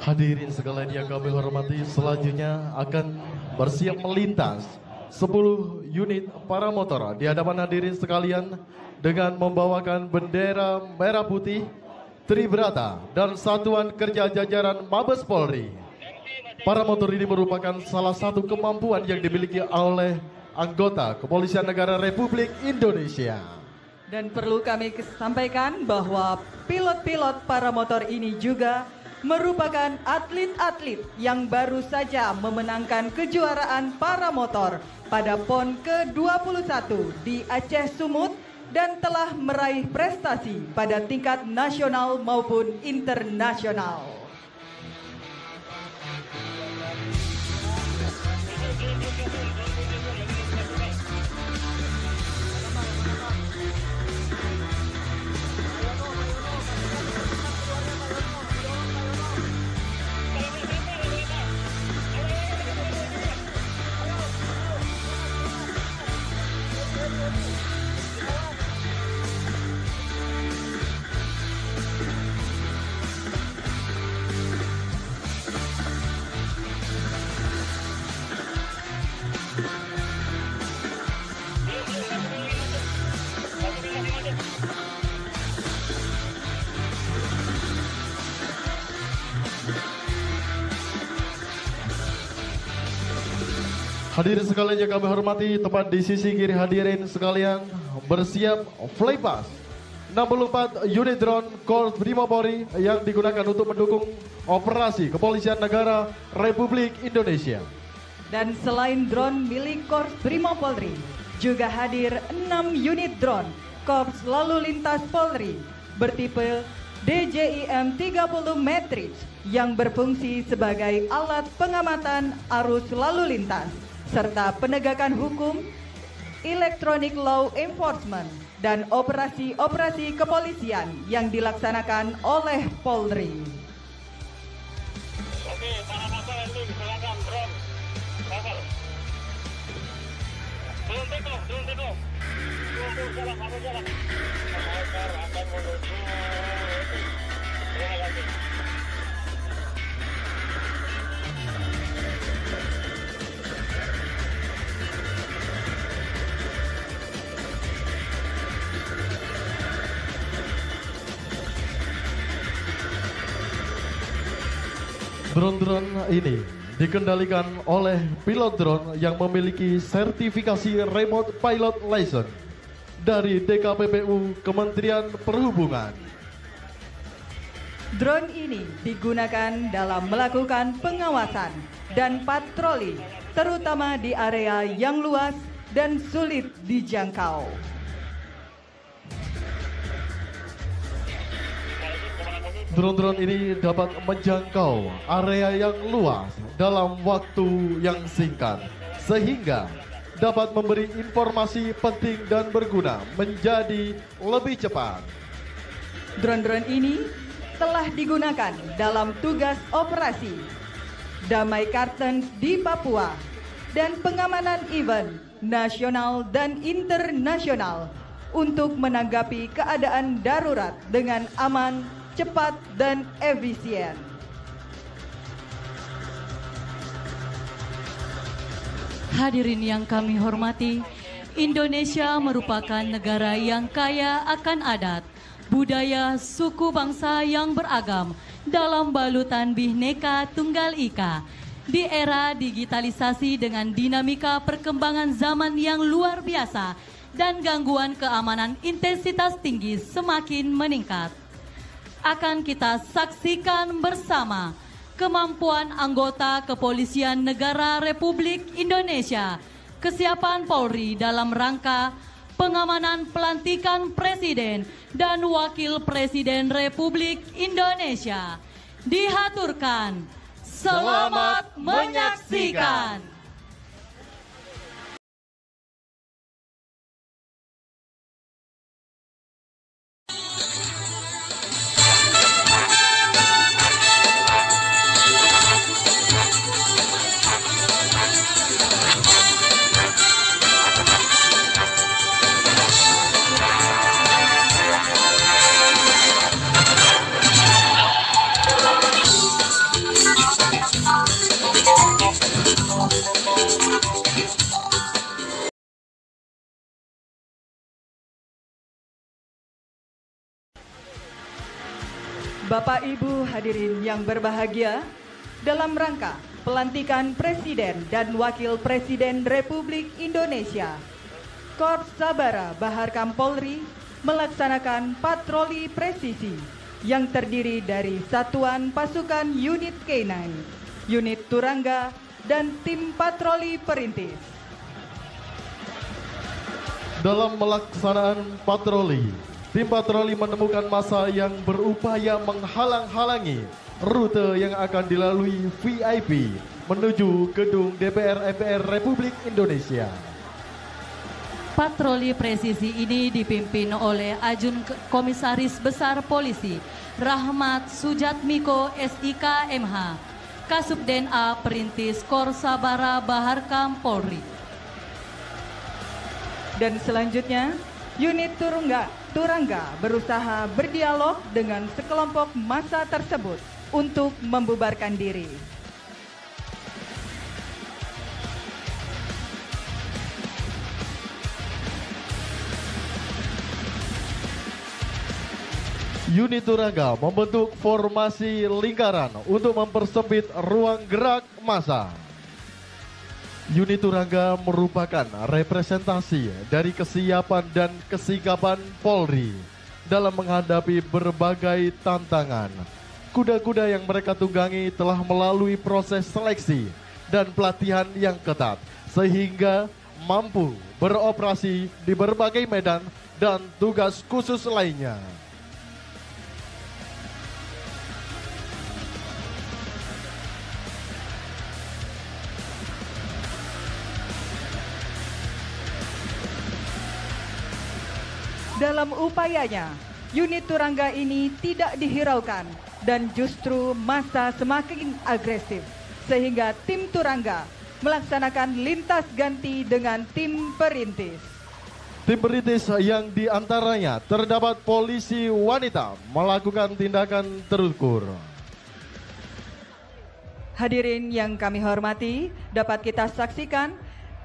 Hadirin sekalian yang kami hormati, selanjutnya akan bersiap melintas 10 unit paramotor di hadapan hadirin sekalian dengan membawakan bendera merah putih, Tribrata dan Satuan Kerja Jajaran Mabes Polri. Paramotor ini merupakan salah satu kemampuan yang dimiliki oleh anggota Kepolisian Negara Republik Indonesia. Dan perlu kami sampaikan bahwa pilot-pilot paramotor ini juga merupakan atlet-atlet yang baru saja memenangkan kejuaraan paramotor pada PON ke-21 di Aceh Sumut dan telah meraih prestasi pada tingkat nasional maupun internasional. Hadirin sekalian yang kami hormati, tepat di sisi kiri hadirin sekalian bersiap flypass 64 unit drone Korps Brimopolri yang digunakan untuk mendukung operasi Kepolisian Negara Republik Indonesia. Dan selain drone milik Korps Brimopolri, juga hadir 6 unit drone Korps Lalu Lintas Polri bertipe DJIM 30 Matrix yang berfungsi sebagai alat pengamatan arus lalu lintas serta penegakan hukum, electronic law enforcement, dan operasi-operasi kepolisian yang dilaksanakan oleh Polri. Oke, para masalah itu silakan drone, cover. Turun teko. Turun jalan, apa jalan? Motor akan menuju. Terima kasih. Drone-drone ini dikendalikan oleh pilot drone yang memiliki sertifikasi Remote Pilot License dari DKPPU Kementerian Perhubungan. Drone ini digunakan dalam melakukan pengawasan dan patroli, terutama di area yang luas dan sulit dijangkau. Drone-drone ini dapat menjangkau area yang luas dalam waktu yang singkat, sehingga dapat memberi informasi penting dan berguna menjadi lebih cepat. Drone-drone ini telah digunakan dalam tugas operasi Damai Kartens di Papua dan pengamanan event nasional dan internasional untuk menanggapi keadaan darurat dengan aman, cepat, dan efisien. Hadirin yang kami hormati, Indonesia merupakan negara yang kaya akan adat, budaya, suku bangsa yang beragam dalam balutan Bhinneka Tunggal Ika. Di era digitalisasi dengan dinamika perkembangan zaman yang luar biasa dan gangguan keamanan intensitas tinggi semakin meningkat, akan kita saksikan bersama kemampuan anggota Kepolisian Negara Republik Indonesia, kesiapan Polri dalam rangka pengamanan pelantikan Presiden dan Wakil Presiden Republik Indonesia. Dihaturkan, selamat menyaksikan. Bapak Ibu hadirin yang berbahagia, dalam rangka pelantikan Presiden dan Wakil Presiden Republik Indonesia, Korps Sabara Baharkam Polri melaksanakan patroli presisi yang terdiri dari Satuan Pasukan Unit K9, Unit Turangga, dan Tim Patroli Perintis. Dalam melaksanaan patroli, tim patroli menemukan massa yang berupaya menghalang-halangi rute yang akan dilalui VIP menuju gedung DPR MPR Republik Indonesia. Patroli presisi ini dipimpin oleh Ajun Komisaris Besar Polisi Rahmat Sujatmiko SIK MH, Kasubden A Perintis Korps Sabara Baharkam Polri. Dan selanjutnya, unit Turangga berusaha berdialog dengan sekelompok massa tersebut untuk membubarkan diri. Unit Turangga membentuk formasi lingkaran untuk mempersempit ruang gerak massa. Unit Turangga merupakan representasi dari kesiapan dan kesigapan Polri dalam menghadapi berbagai tantangan. Kuda-kuda yang mereka tunggangi telah melalui proses seleksi dan pelatihan yang ketat sehingga mampu beroperasi di berbagai medan dan tugas khusus lainnya. Dalam upayanya, unit Turangga ini tidak dihiraukan dan justru massa semakin agresif sehingga tim Turangga melaksanakan lintas ganti dengan tim perintis. Tim perintis yang diantaranya terdapat polisi wanita melakukan tindakan terukur. Hadirin yang kami hormati, dapat kita saksikan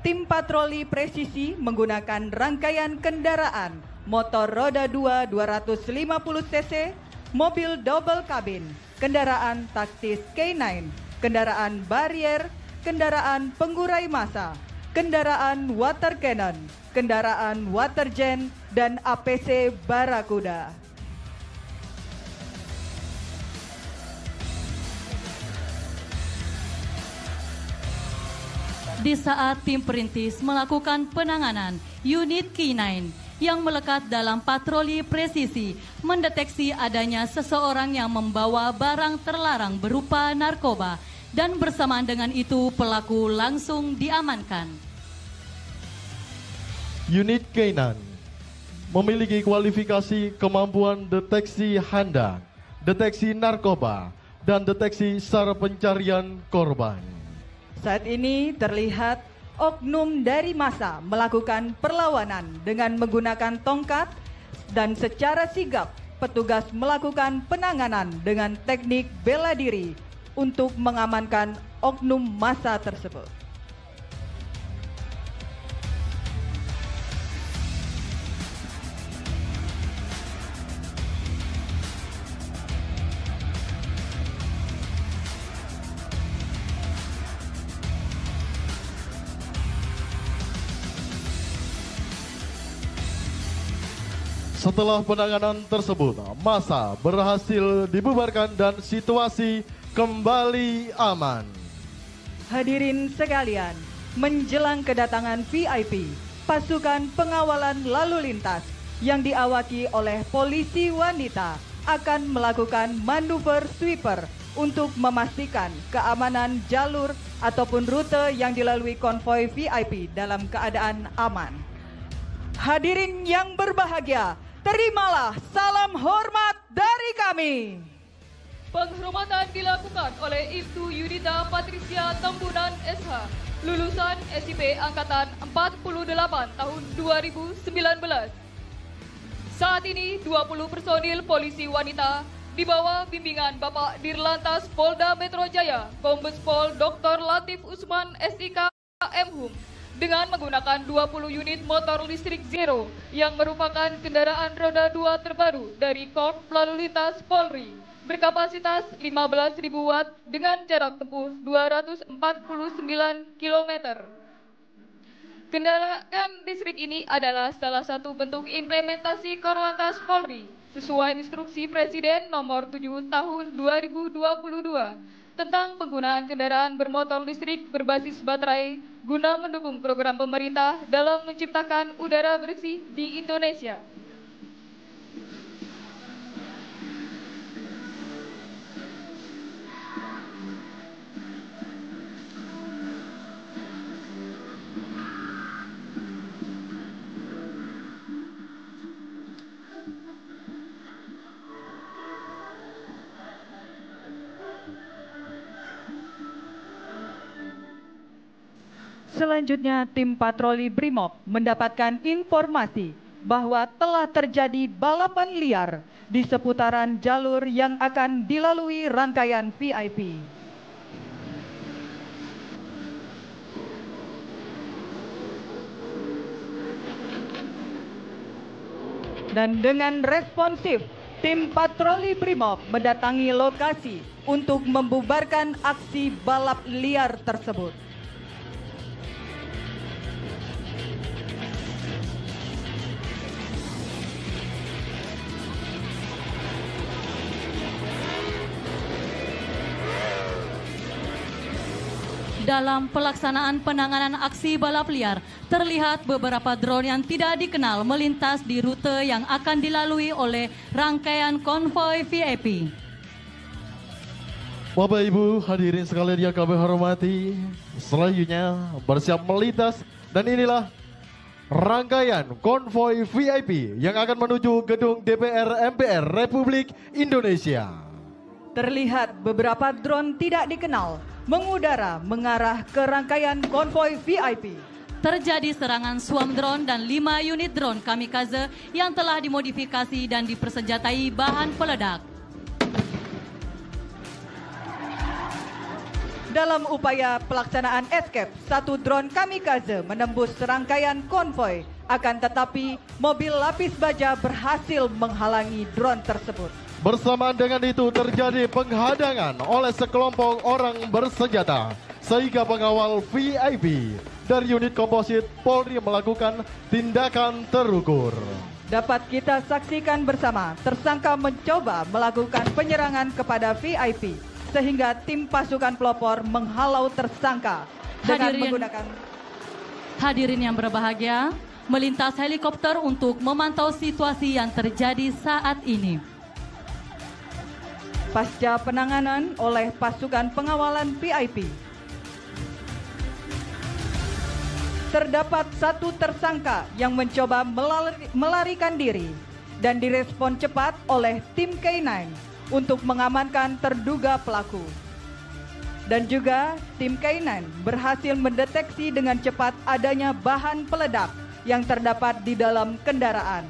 tim patroli presisi menggunakan rangkaian kendaraan motor roda 2 250 cc, mobil double kabin, kendaraan taktis K9, kendaraan barier, kendaraan pengurai massa, kendaraan water cannon, kendaraan water jet, dan APC Barakuda. Di saat tim perintis melakukan penanganan, unit K9 yang melekat dalam patroli presisi mendeteksi adanya seseorang yang membawa barang terlarang berupa narkoba dan bersamaan dengan itu pelaku langsung diamankan. Unit K9 memiliki kualifikasi kemampuan deteksi handal, deteksi narkoba, dan deteksi SAR pencarian korban. Saat ini terlihat oknum dari massa melakukan perlawanan dengan menggunakan tongkat dan secara sigap petugas melakukan penanganan dengan teknik bela diri untuk mengamankan oknum massa tersebut. Setelah penanganan tersebut, massa berhasil dibubarkan dan situasi kembali aman. Hadirin sekalian, menjelang kedatangan VIP, pasukan pengawalan lalu lintas yang diawaki oleh polisi wanita akan melakukan manuver sweeper untuk memastikan keamanan jalur ataupun rute yang dilalui konvoi VIP dalam keadaan aman. Hadirin yang berbahagia, terimalah salam hormat dari kami. Penghormatan dilakukan oleh Ibtu Yudita Patricia Tembunan SH, lulusan SIP Angkatan 48 tahun 2019. Saat ini 20 personil polisi wanita di bawah bimbingan Bapak Dirlantas Polda Metro Jaya, Kombes Pol Dr. Latif Usman SIK MHum, dengan menggunakan 20 unit motor listrik Zero yang merupakan kendaraan roda 2 terbaru dari Korps Lalu Lintas Polri. berkapasitas 15.000 watt dengan jarak tempuh 249 km. Kendaraan listrik ini adalah salah satu bentuk implementasi Korlantas Polri sesuai instruksi Presiden nomor 7 tahun 2022 tentang penggunaan kendaraan bermotor listrik berbasis baterai guna mendukung program pemerintah dalam menciptakan udara bersih di Indonesia. Selanjutnya, tim patroli Brimob mendapatkan informasi bahwa telah terjadi balapan liar di seputaran jalur yang akan dilalui rangkaian VIP. Dan dengan responsif, tim patroli Brimob mendatangi lokasi untuk membubarkan aksi balap liar tersebut. Dalam pelaksanaan penanganan aksi balap liar, terlihat beberapa drone yang tidak dikenal melintas di rute yang akan dilalui oleh rangkaian konvoi VIP. Bapak Ibu hadirin sekalian yang kami hormati, selanjutnya bersiap melintas dan inilah rangkaian konvoi VIP yang akan menuju gedung DPR MPR Republik Indonesia. Terlihat beberapa drone tidak dikenal mengudara mengarah ke rangkaian konvoi VIP. Terjadi serangan swarm drone dan 5 unit drone kamikaze yang telah dimodifikasi dan dipersenjatai bahan peledak. Dalam upaya pelaksanaan escape, satu drone kamikaze menembus rangkaian konvoi. Akan tetapi, mobil lapis baja berhasil menghalangi drone tersebut. Bersamaan dengan itu terjadi penghadangan oleh sekelompok orang bersenjata sehingga pengawal VIP dari unit komposit Polri melakukan tindakan terukur. Dapat kita saksikan bersama, tersangka mencoba melakukan penyerangan kepada VIP sehingga tim pasukan pelopor menghalau tersangka dengan menggunakan. Hadirin yang berbahagia, melintas helikopter untuk memantau situasi yang terjadi saat ini. Pasca penanganan oleh pasukan pengawalan VIP, terdapat satu tersangka yang mencoba melarikan diri dan direspon cepat oleh tim K9 untuk mengamankan terduga pelaku. Dan juga tim K9 berhasil mendeteksi dengan cepat adanya bahan peledak yang terdapat di dalam kendaraan.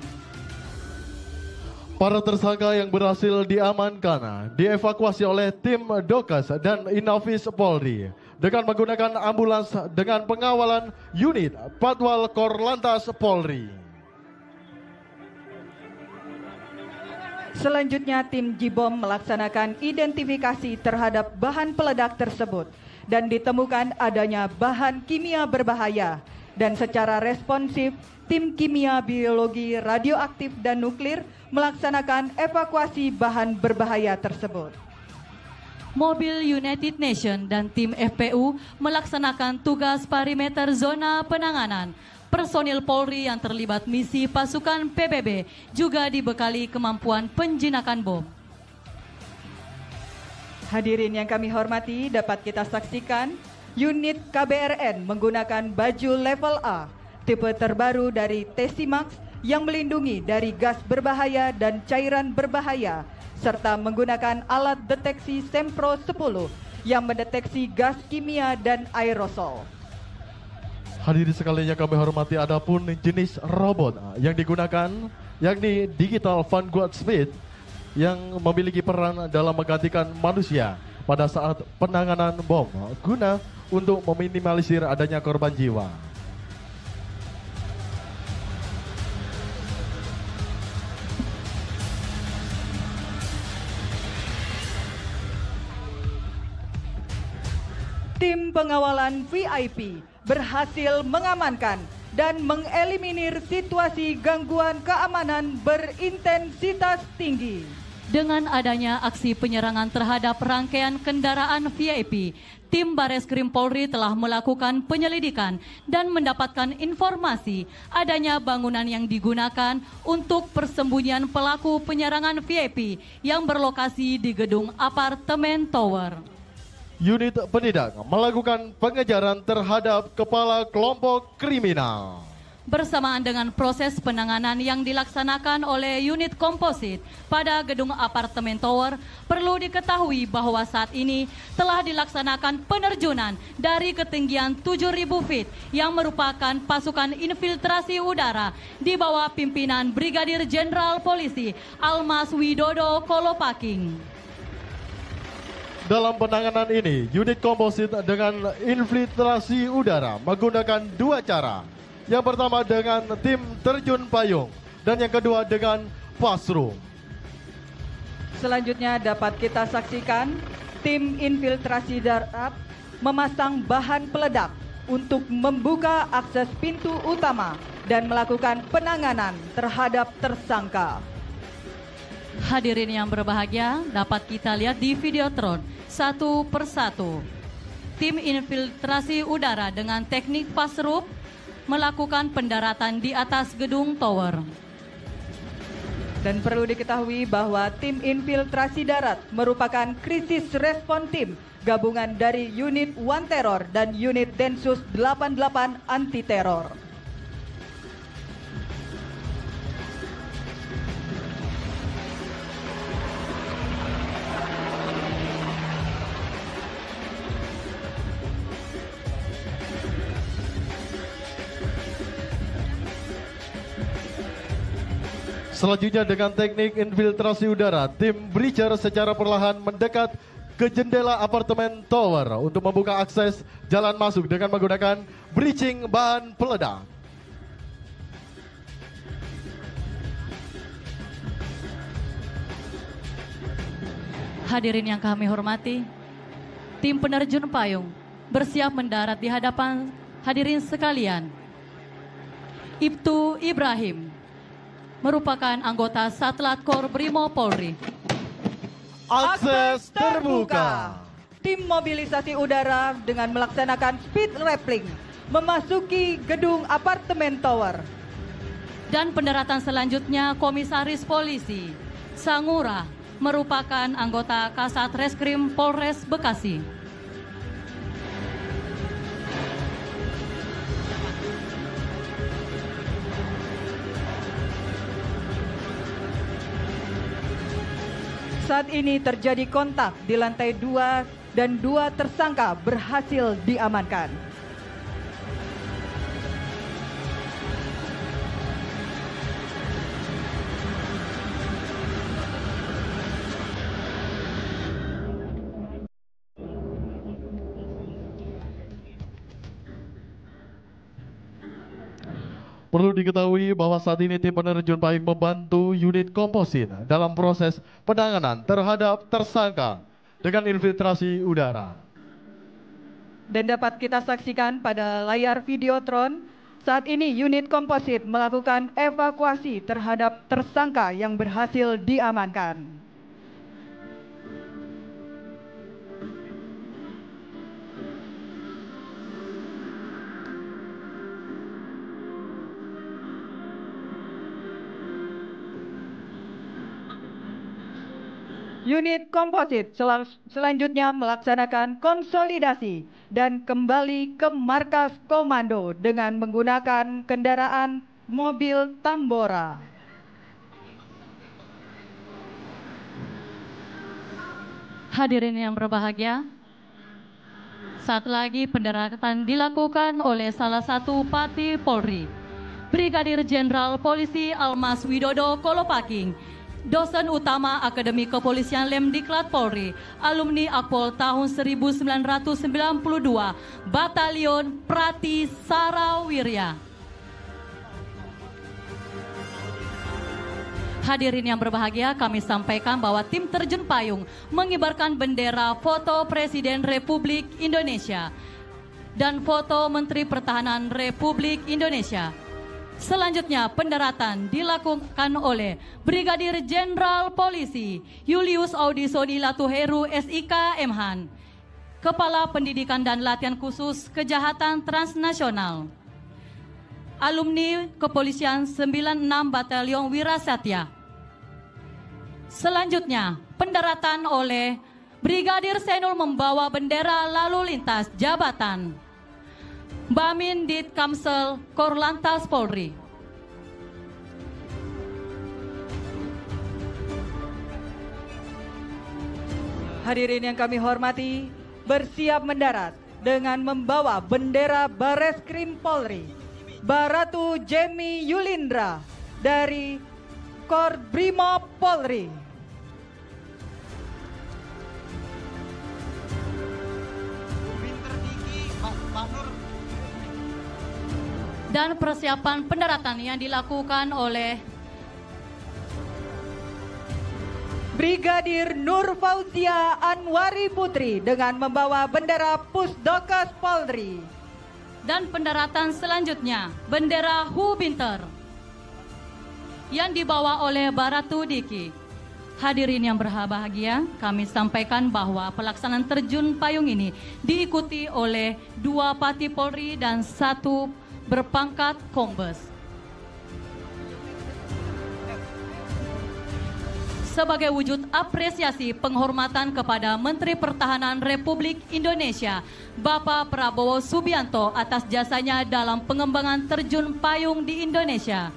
Para tersangka yang berhasil diamankan dievakuasi oleh tim Dokas dan Inavis Polri dengan menggunakan ambulans dengan pengawalan unit Patwal Korlantas Polri. Selanjutnya tim Jibom melaksanakan identifikasi terhadap bahan peledak tersebut dan ditemukan adanya bahan kimia berbahaya, dan secara responsif tim kimia biologi radioaktif dan nuklir melaksanakan evakuasi bahan berbahaya tersebut. Mobil United Nation dan tim FPU melaksanakan tugas perimeter zona penanganan. Personil Polri yang terlibat misi pasukan PBB juga dibekali kemampuan penjinakan bom. Hadirin yang kami hormati, dapat kita saksikan unit KBRN menggunakan baju level A, tipe terbaru dari Tesimax yang melindungi dari gas berbahaya dan cairan berbahaya, serta menggunakan alat deteksi Sempro 10 yang mendeteksi gas kimia dan aerosol. Hadirin sekalian yang kami hormati, adapun jenis robot yang digunakan yakni Digital Vanguard Smith yang memiliki peran dalam menggantikan manusia pada saat penanganan bom guna untuk meminimalisir adanya korban jiwa. tim pengawalan VIP berhasil mengamankan dan mengeliminir situasi gangguan keamanan berintensitas tinggi. Dengan adanya aksi penyerangan terhadap rangkaian kendaraan VIP, tim Bareskrim Polri telah melakukan penyelidikan dan mendapatkan informasi adanya bangunan yang digunakan untuk persembunyian pelaku penyerangan VIP yang berlokasi di gedung apartemen tower. Unit Penindak melakukan pengejaran terhadap kepala kelompok kriminal. Bersamaan dengan proses penanganan yang dilaksanakan oleh unit komposit pada gedung apartemen tower, perlu diketahui bahwa saat ini telah dilaksanakan penerjunan dari ketinggian 7.000 feet yang merupakan pasukan infiltrasi udara di bawah pimpinan Brigadir Jenderal Polisi Almas Widodo Kolopaking. Dalam penanganan ini, unit komposit dengan infiltrasi udara menggunakan dua cara. Yang pertama dengan tim terjun payung dan yang kedua dengan fast-room. Selanjutnya dapat kita saksikan tim infiltrasi darat memasang bahan peledak untuk membuka akses pintu utama dan melakukan penanganan terhadap tersangka. Hadirin yang berbahagia, dapat kita lihat di videotron satu persatu. Tim infiltrasi udara dengan teknik fast-room melakukan pendaratan di atas gedung tower. Dan perlu diketahui bahwa tim infiltrasi darat merupakan krisis respon tim gabungan dari unit One Terror dan unit Densus 88 anti teror. Selanjutnya dengan teknik infiltrasi udara, tim breacher secara perlahan mendekat ke jendela apartemen tower untuk membuka akses jalan masuk dengan menggunakan breaching bahan peledak. Hadirin yang kami hormati, tim penerjun payung bersiap mendarat di hadapan hadirin sekalian. Ibtu Ibrahim merupakan anggota Satlat Kor Brimo Polri. Akses terbuka. Tim mobilisasi udara dengan melaksanakan speed rappelling memasuki gedung apartemen tower. Dan pendaratan selanjutnya Komisaris Polisi Sangura merupakan anggota Kasat Reskrim Polres Bekasi. Saat ini terjadi kontak di lantai 2 dan 2 tersangka berhasil diamankan. Perlu diketahui bahwa saat ini tim penerjun payung membantu unit komposit dalam proses penanganan terhadap tersangka dengan infiltrasi udara. Dan dapat kita saksikan pada layar videotron, saat ini unit komposit melakukan evakuasi terhadap tersangka yang berhasil diamankan. Unit komposit selanjutnya melaksanakan konsolidasi dan kembali ke markas komando dengan menggunakan kendaraan mobil Tambora. Hadirin yang berbahagia, saat lagi pendaratan dilakukan oleh salah satu Pati Polri, Brigadir Jenderal Polisi Almas Widodo Kolopaking, dosen utama Akademi Kepolisian Lemdiklat Polri, alumni Akpol tahun 1992, Batalion Prati Sarawirya. Hadirin yang berbahagia, kami sampaikan bahwa tim terjun payung mengibarkan bendera foto Presiden Republik Indonesia dan foto Menteri Pertahanan Republik Indonesia. Selanjutnya pendaratan dilakukan oleh Brigadir Jenderal Polisi Julius Audi Sodi Latuheru SIK MHan, Kepala Pendidikan dan Latihan Khusus Kejahatan Transnasional, alumni Kepolisian 96 Batalion Wirasatya. Selanjutnya pendaratan oleh Brigadir Senul membawa bendera lalu lintas jabatan Bamin Dit Kamsel Korlantas Polri. Hadirin yang kami hormati, bersiap mendarat dengan membawa bendera Bareskrim Polri, Baratu Jemi Yulindra dari Korbrimob Polri. Dan persiapan pendaratan yang dilakukan oleh Brigadir Nur Fauzia Anwari Putri dengan membawa bendera Pusdokes Polri. Dan pendaratan selanjutnya bendera Hubinter yang dibawa oleh Baratu Diki. Hadirin yang berbahagia, kami sampaikan bahwa pelaksanaan terjun payung ini diikuti oleh 2 Pati Polri dan 1 berpangkat Kombes. Sebagai wujud apresiasi penghormatan kepada Menteri Pertahanan Republik Indonesia, Bapak Prabowo Subianto atas jasanya dalam pengembangan terjun payung di Indonesia.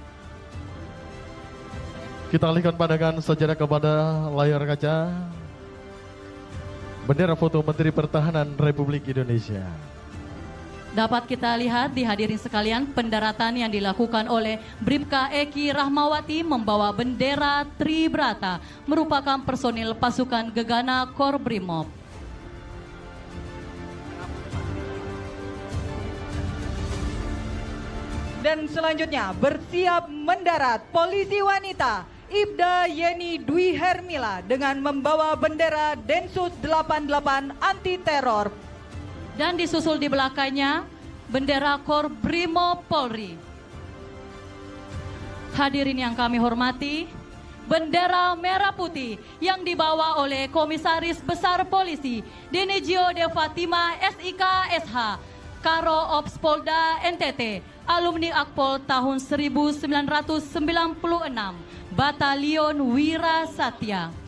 Kita alihkan pandangan sejarah kepada layar kaca. Bendera foto Menteri Pertahanan Republik Indonesia. Dapat kita lihat di hadirin sekalian pendaratan yang dilakukan oleh Bribka Eki Rahmawati membawa bendera Tribrata, merupakan personil pasukan Gegana Korbrimob. Dan selanjutnya bersiap mendarat polisi wanita Ibda Yeni Dwi Hermila dengan membawa bendera Densus 88 anti teror. Dan disusul di belakangnya bendera Korbrimob Polri. Hadirin yang kami hormati, bendera merah putih yang dibawa oleh Komisaris Besar Polisi Denegio De Fatima SIK SH, Karo Ops Polda NTT, alumni Akpol tahun 1996, Batalion Wirasatya.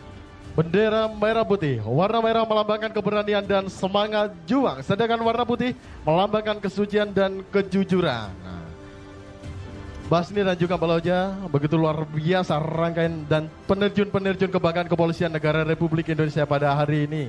Bendera merah putih, warna merah melambangkan keberanian dan semangat juang, sedangkan warna putih melambangkan kesucian dan kejujuran. Basni dan juga Baloja, begitu luar biasa rangkaian dan penerjun-penerjun kebanggaan Kepolisian Negara Republik Indonesia pada hari ini.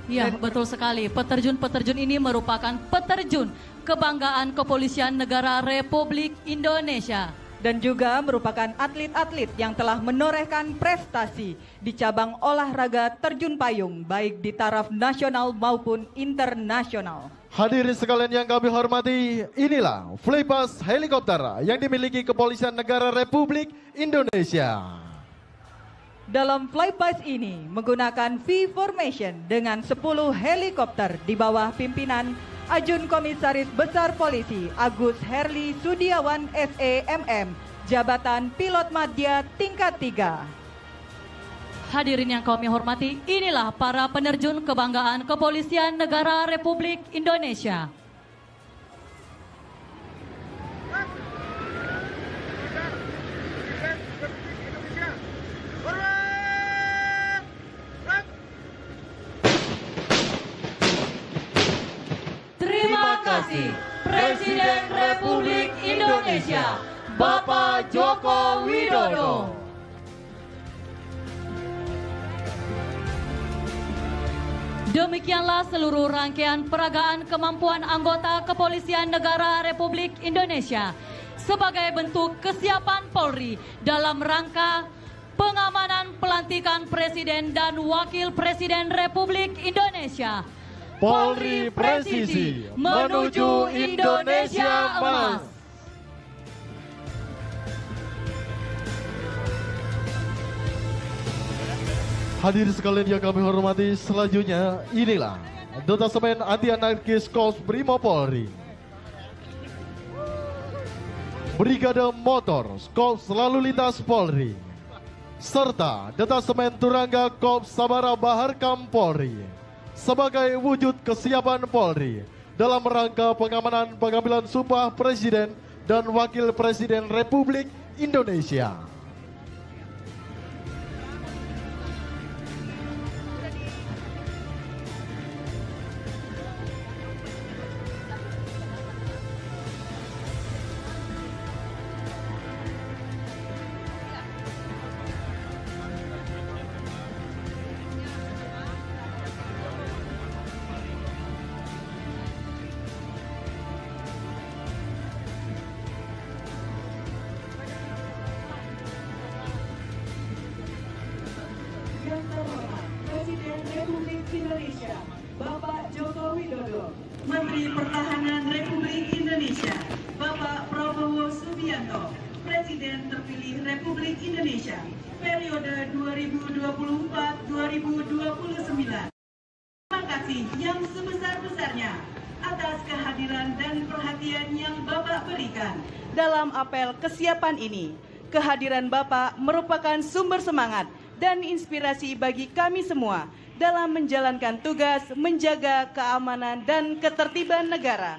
Ya, betul sekali. Peterjun-peterjun ini merupakan peterjun kebanggaan Kepolisian Negara Republik Indonesia. Dan juga merupakan atlet-atlet yang telah menorehkan prestasi di cabang olahraga terjun payung baik di taraf nasional maupun internasional. Hadirin sekalian yang kami hormati, inilah flypass helikopter yang dimiliki Kepolisian Negara Republik Indonesia. Dalam flypass ini menggunakan V-formation dengan 10 helikopter di bawah pimpinan Ajun Komisaris Besar Polisi Agus Herli Sudiawan SEMM, Jabatan Pilot Madya tingkat 3. Hadirin yang kami hormati, inilah para penerjun kebanggaan Kepolisian Negara Republik Indonesia. Terima kasih Presiden Republik Indonesia, Bapak Joko Widodo. Demikianlah seluruh rangkaian peragaan kemampuan anggota Kepolisian Negara Republik Indonesia sebagai bentuk kesiapan Polri dalam rangka pengamanan pelantikan Presiden dan Wakil Presiden Republik Indonesia. Polri presisi menuju Indonesia emas. Hadirin sekalian yang kami hormati, selanjutnya inilah Detasemen Anti Anarkis Korps Brimob Polri, Brigade Motor Korps Lalu Lintas Polri, serta Detasemen Turangga Korps Sabara Baharkam Polri sebagai wujud kesiapan Polri dalam rangka pengamanan pengambilan Sumpah Presiden dan Wakil Presiden Republik Indonesia. Yang terhormat Presiden Republik Indonesia Bapak Joko Widodo, Menteri Pertahanan Republik Indonesia Bapak Prabowo Subianto, Presiden terpilih Republik Indonesia periode 2024-2029. Terima kasih yang sebesar-besarnya atas kehadiran dan perhatian yang Bapak berikan dalam apel kesiapan ini. Kehadiran Bapak merupakan sumber semangat dan inspirasi bagi kami semua dalam menjalankan tugas menjaga keamanan dan ketertiban negara.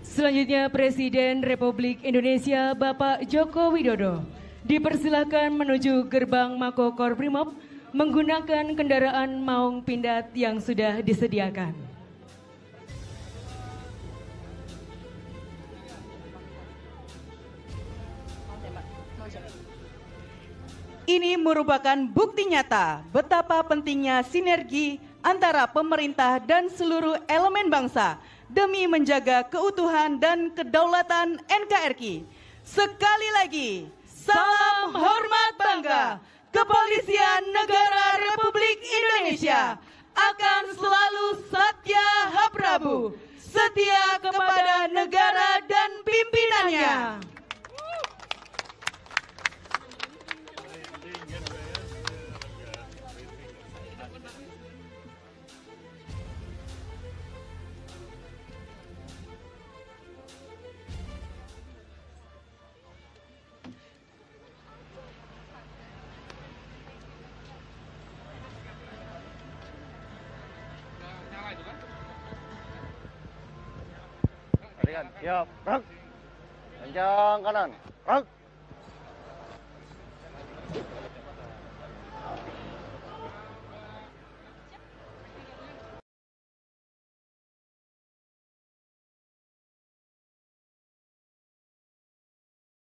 Selanjutnya Presiden Republik Indonesia Bapak Joko Widodo dipersilakan menuju gerbang Mako Korbrimob menggunakan kendaraan maung pindad yang sudah disediakan. Ini merupakan bukti nyata betapa pentingnya sinergi antara pemerintah dan seluruh elemen bangsa demi menjaga keutuhan dan kedaulatan NKRI. Sekali lagi, salam hormat bangga. Kepolisian Negara Republik Indonesia akan selalu Satya Haprabu, setia kepada negara dan pimpinannya. Siap, rak. Panjang kanan, rak.